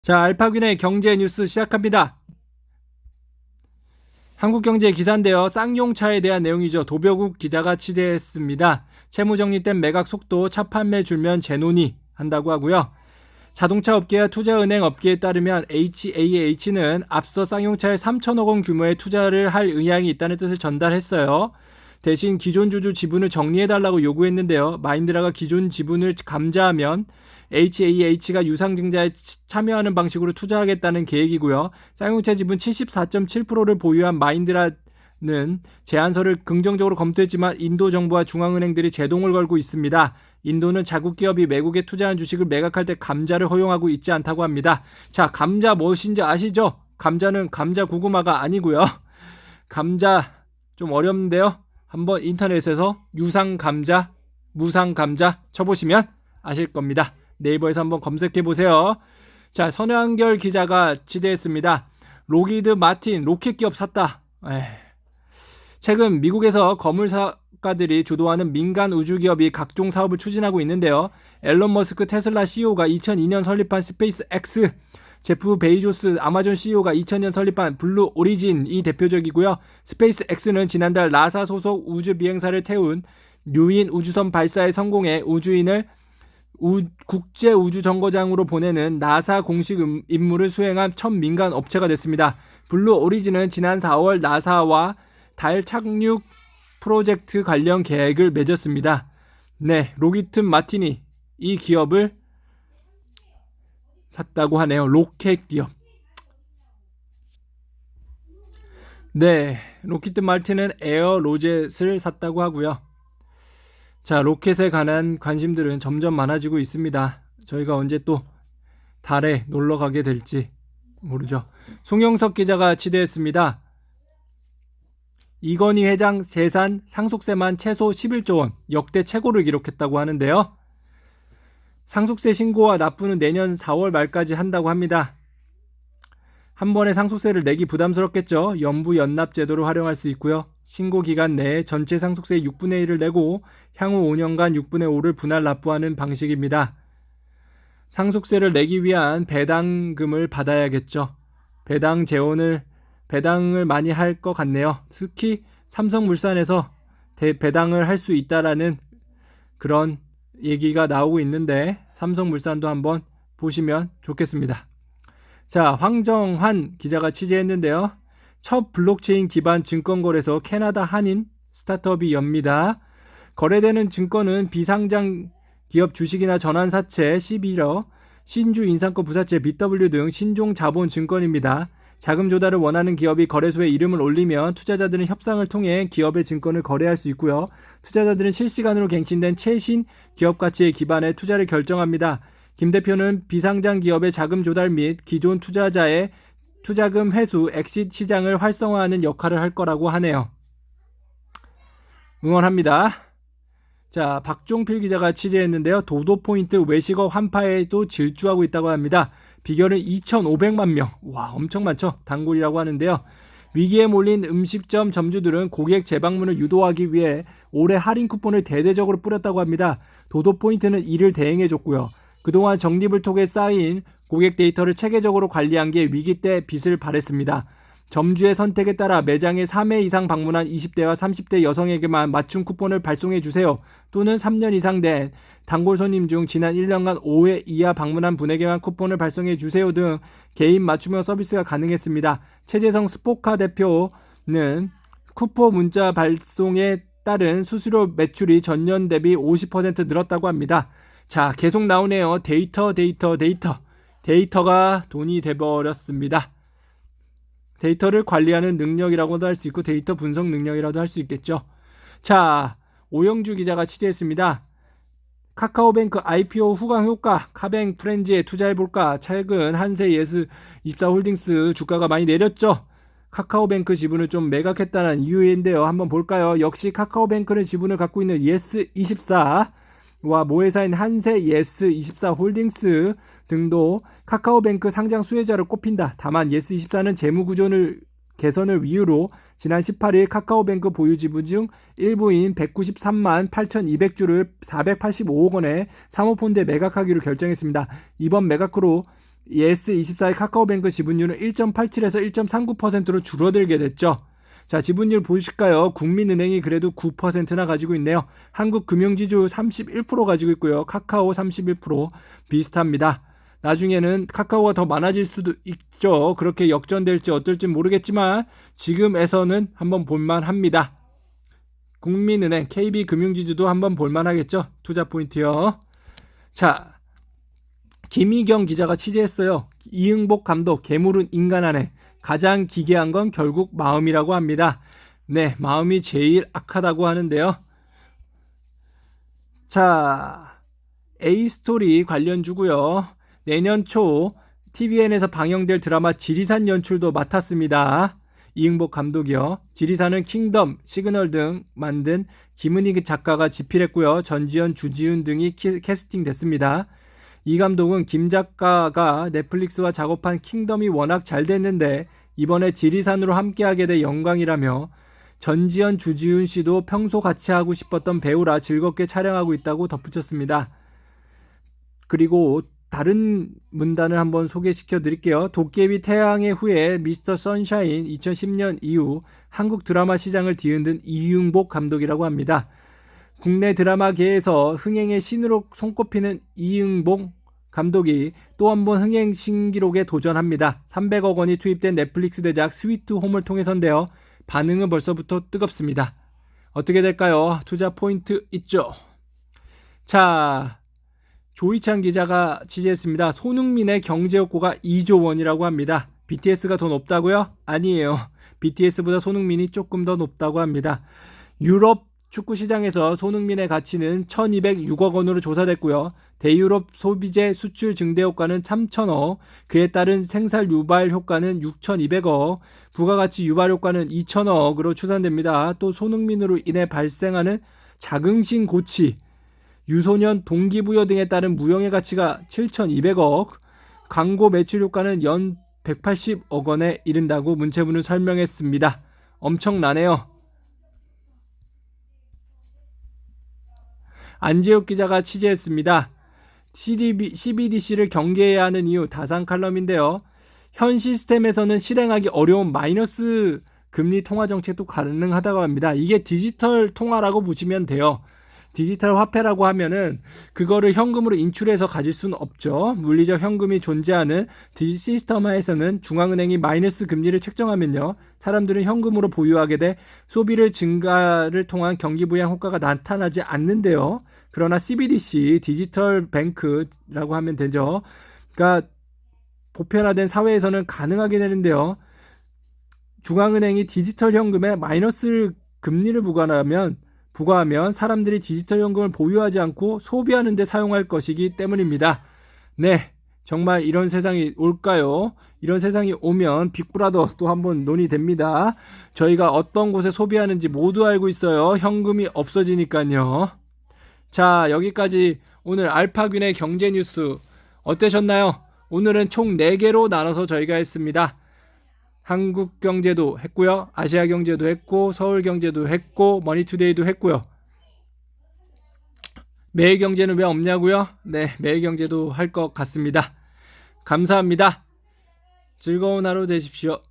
자, 알파균의 경제 뉴스 시작합니다. 한국경제 기사인데요. 쌍용차에 대한 내용이죠. 도벼국 기자가 취재했습니다. 채무정리된 매각 속도, 차 판매 줄면 재논의 한다고 하고요. 자동차 업계와 투자은행 업계에 따르면 HAH는 앞서 쌍용차에 3천억 원 규모의 투자를 할 의향이 있다는 뜻을 전달했어요. 대신 기존 주주 지분을 정리해달라고 요구했는데요. 마인드라가 기존 지분을 감자하면 HAH가 유상증자에 참여하는 방식으로 투자하겠다는 계획이고요. 쌍용차 지분 74.7%를 보유한 마인드라는 제안서를 긍정적으로 검토했지만 인도 정부와 중앙은행들이 제동을 걸고 있습니다. 인도는 자국 기업이 외국에 투자한 주식을 매각할 때 감자를 허용하고 있지 않다고 합니다. 자, 감자 무엇인지 아시죠? 감자는 감자 고구마가 아니고요. 감자 좀 어렵는데요. 한번 인터넷에서 유상 감자, 무상 감자 쳐보시면 아실 겁니다. 네이버에서 한번 검색해 보세요. 자, 선한결 기자가 취재했습니다. 로키드 마틴 로켓 기업 샀다. 최근 미국에서 거물사가들이 주도하는 민간 우주 기업이 각종 사업을 추진하고 있는데요. 앨런 머스크 테슬라 CEO가 2002년 설립한 스페이스 X, 제프 베이조스 아마존 CEO가 2000년 설립한 블루 오리진이 대표적이고요. 스페이스 X는 지난달 나사 소속 우주 비행사를 태운 유인 우주선 발사에 성공해 우주인을 국제 우주 정거장으로 보내는 나사 공식 임무를 수행한 첫 민간 업체가 됐습니다. 블루 오리진은 지난 4월 나사와 달 착륙 프로젝트 관련 계획을 맺었습니다. 네, 로키드 마틴이 이 기업을 샀다고 하네요. 로켓 기업. 네, 로키드 마틴은 에어 로젯을 샀다고 하고요. 자, 로켓에 관한 관심들은 점점 많아지고 있습니다. 저희가 언제 또 달에 놀러 가게 될지 모르죠. 송영석 기자가 취재했습니다. 이건희 회장 재산 상속세만 최소 11조 원, 역대 최고를 기록했다고 하는데요. 상속세 신고와 납부는 내년 4월 말까지 한다고 합니다. 한 번에 상속세를 내기 부담스럽겠죠. 연부 연납 제도를 활용할 수 있고요. 신고 기간 내에 전체 상속세의 6분의 1을 내고 향후 5년간 6분의 5를 분할 납부하는 방식입니다. 상속세를 내기 위한 배당금을 받아야겠죠. 배당을 많이 할 것 같네요. 특히 삼성물산에서 배당을 할 수 있다라는 그런 얘기가 나오고 있는데 삼성물산도 한번 보시면 좋겠습니다. 자, 황정환 기자가 취재했는데요. 첫 블록체인 기반 증권거래소 캐나다 한인 스타트업이 엽니다. 거래되는 증권은 비상장 기업 주식이나 전환사채, 11억, 신주 인상권 부사채, BW 등 신종 자본 증권입니다. 자금 조달을 원하는 기업이 거래소에 이름을 올리면 투자자들은 협상을 통해 기업의 증권을 거래할 수 있고요. 투자자들은 실시간으로 갱신된 최신 기업 가치에 기반해 투자를 결정합니다. 김 대표는 비상장 기업의 자금 조달 및 기존 투자자의 투자금 회수, 엑싯 시장을 활성화하는 역할을 할 거라고 하네요. 응원합니다. 자, 박종필 기자가 취재했는데요. 도도포인트 외식업 한파에도 질주하고 있다고 합니다. 비결은 2,500만 명. 와, 엄청 많죠. 단골이라고 하는데요. 위기에 몰린 음식점 점주들은 고객 재방문을 유도하기 위해 올해 할인 쿠폰을 대대적으로 뿌렸다고 합니다. 도도포인트는 이를 대행해줬고요. 그동안 적립을 통해 쌓인 고객 데이터를 체계적으로 관리한 게 위기 때 빛을 발했습니다. 점주의 선택에 따라 매장에 3회 이상 방문한 20대와 30대 여성에게만 맞춤 쿠폰을 발송해 주세요. 또는 3년 이상 된 단골 손님 중 지난 1년간 5회 이하 방문한 분에게만 쿠폰을 발송해 주세요 등 개인 맞춤형 서비스가 가능했습니다. 최재성 스포카 대표는 쿠폰 문자 발송에 따른 수수료 매출이 전년 대비 50% 늘었다고 합니다. 자, 계속 나오네요. 데이터가 돈이 돼버렸습니다. 데이터를 관리하는 능력이라고도 할 수 있고 데이터 분석 능력이라도 할 수 있겠죠. 자, 오영주 기자가 취재했습니다. 카카오뱅크 IPO 후광 효과, 카뱅 프렌즈에 투자해볼까? 최근 한세 예스 24홀딩스 주가가 많이 내렸죠. 카카오뱅크 지분을 좀 매각했다는 이유인데요. 한번 볼까요? 역시 카카오뱅크는 지분을 갖고 있는 예스24와 모회사인 한세 예스24 홀딩스 등도 카카오뱅크 상장 수혜자로 꼽힌다. 다만 예스24는 재무구조를 개선을 이유로 지난 18일 카카오뱅크 보유 지분 중 일부인 193만 8,200주를 485억 원에 사모펀드에 매각하기로 결정했습니다. 이번 매각으로 예스24의 카카오뱅크 지분율은 1.87에서 1.39%로 줄어들게 됐죠. 자, 지분율 보실까요? 국민은행이 그래도 9%나 가지고 있네요. 한국금융지주 31% 가지고 있고요. 카카오 31% 비슷합니다. 나중에는 카카오가 더 많아질 수도 있죠. 그렇게 역전될지 어떨지 모르겠지만 지금에서는 한번 볼만합니다. 국민은행, KB금융지주도 한번 볼만하겠죠. 투자 포인트요. 자, 김희경 기자가 취재했어요. 이응복 감독, 괴물은 인간 안에 가장 기괴한 건 결국 마음이라고 합니다. 네, 마음이 제일 악하다고 하는데요. 자, A스토리 관련주고요. 내년 초 TVN에서 방영될 드라마 지리산 연출도 맡았습니다. 이응복 감독이요. 지리산은 킹덤, 시그널 등 만든 김은희 작가가 집필했고요. 전지현, 주지훈 등이 캐스팅됐습니다. 이 감독은 김 작가가 넷플릭스와 작업한 킹덤이 워낙 잘 됐는데 이번에 지리산으로 함께하게 돼 영광이라며 전지현, 주지훈 씨도 평소 같이 하고 싶었던 배우라 즐겁게 촬영하고 있다고 덧붙였습니다. 그리고 다른 문단을 한번 소개시켜 드릴게요. 도깨비 태양의 후예 미스터 선샤인 2010년 이후 한국 드라마 시장을 뒤흔든 이응복 감독이라고 합니다. 국내 드라마계에서 흥행의 신으로 손꼽히는 이응복 감독이 또 한 번 흥행 신기록에 도전합니다. 300억 원이 투입된 넷플릭스 대작 스위트 홈을 통해서인데요. 반응은 벌써부터 뜨겁습니다. 어떻게 될까요? 투자 포인트 있죠. 자, 조이찬 기자가 취재했습니다. 손흥민의 경제욕구가 2조 원이라고 합니다. BTS가 더 높다고요? 아니에요. BTS보다 손흥민이 조금 더 높다고 합니다. 유럽 축구 시장에서 손흥민의 가치는 1206억 원으로 조사됐고요. 대유럽 소비재 수출 증대 효과는 3천억, 그에 따른 생산 유발 효과는 6,200억, 부가가치 유발 효과는 2천억으로 추산됩니다. 또 손흥민으로 인해 발생하는 자긍심 고취, 유소년 동기부여 등에 따른 무형의 가치가 7,200억, 광고 매출 효과는 연 180억 원에 이른다고 문체부는 설명했습니다. 엄청나네요. 안재욱 기자가 취재했습니다. CBDC를 경계해야 하는 이유 다산 칼럼인데요. 현 시스템에서는 실행하기 어려운 마이너스 금리 통화 정책도 가능하다고 합니다. 이게 디지털 통화라고 보시면 돼요. 디지털 화폐라고 하면은 그거를 현금으로 인출해서 가질 수는 없죠. 물리적 현금이 존재하는 시스템화에서는 중앙은행이 마이너스 금리를 책정하면요, 사람들은 현금으로 보유하게 돼 소비를 증가를 통한 경기 부양 효과가 나타나지 않는데요. 그러나 CBDC 디지털 뱅크라고 하면 되죠. 그러니까 보편화된 사회에서는 가능하게 되는데요. 중앙은행이 디지털 현금에 마이너스 금리를 부과하면 사람들이 디지털 현금을 보유하지 않고 소비하는 데 사용할 것이기 때문입니다. 네, 정말 이런 세상이 올까요? 이런 세상이 오면 빅브라더 또 한번 논의됩니다. 저희가 어떤 곳에 소비하는지 모두 알고 있어요. 현금이 없어지니까요. 자, 여기까지 오늘 알파균의 경제뉴스 어떠셨나요? 오늘은 총 4개로 나눠서 저희가 했습니다. 한국경제도 했고요. 아시아경제도 했고, 서울경제도 했고, 머니투데이도 했고요. 매일경제는 왜 없냐고요? 네, 매일경제도 할 것 같습니다. 감사합니다. 즐거운 하루 되십시오.